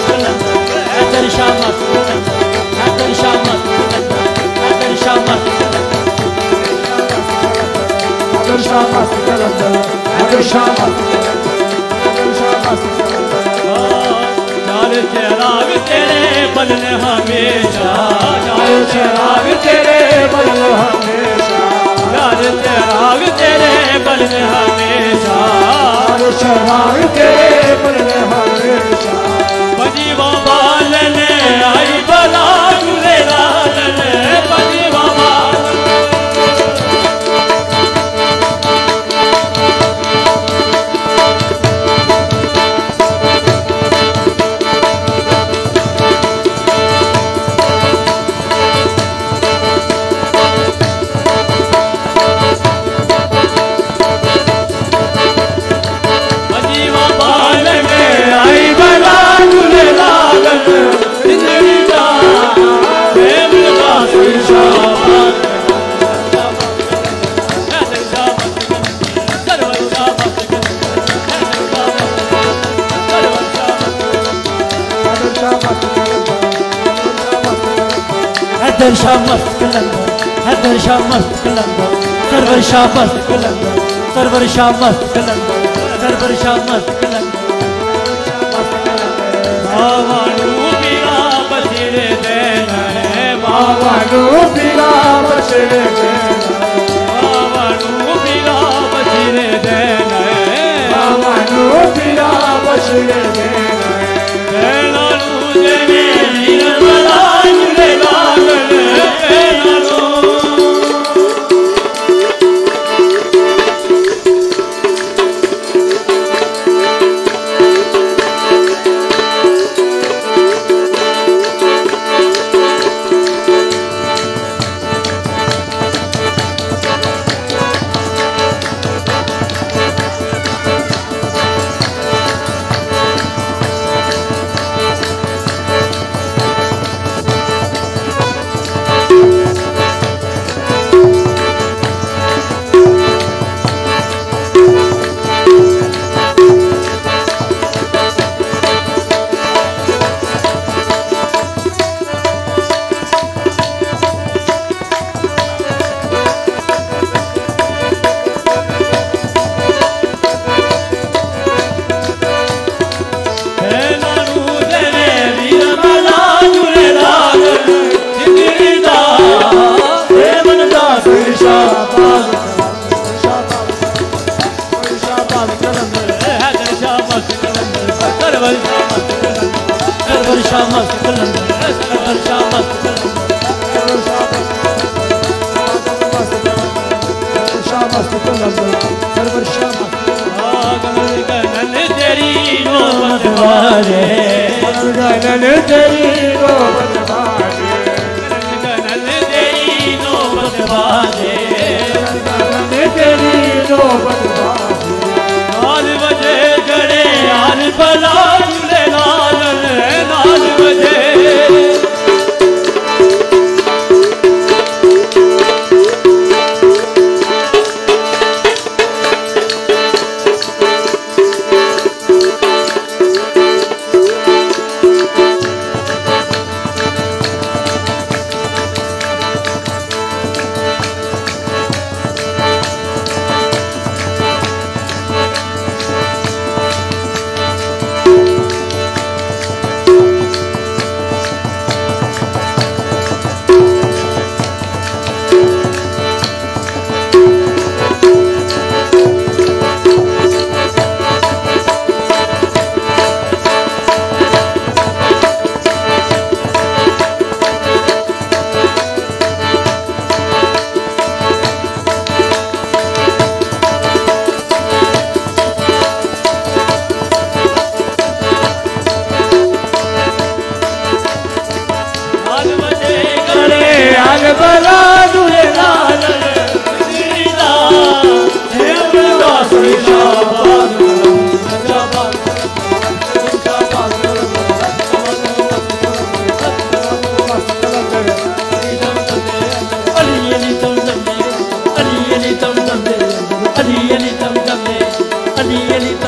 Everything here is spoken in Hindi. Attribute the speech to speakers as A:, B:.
A: हैदर शाह मस्त हैदर शाह मस्त हैदर शाह मस्त हैदर शाह मस्त हैदर शाह मस्त लाल चिराग तेरे बदन हमेशा लाल चिराग तेरे बदन हमेशा लाल चिराग तेरे बदन हमेशा लाल चिराग तेरे बदन हमेशा बजी बाबा ने आई बला झूले लाल ने बजी बाबा हैदर शाह मस्त कलंदर हैदर शाह मस्त कलंदर सरवर शाह मस्त कलंदर सरवर शाह मस्त कलंदर सरवर शाह मस्त कलंदर बाबा पीरा बसीरे देना है बाबा पीरा बसीरे देना बाबा पीरा बसीरे देना है बाबा पीरा बसीरे देना देना देने निर्मला झूले लागल Ali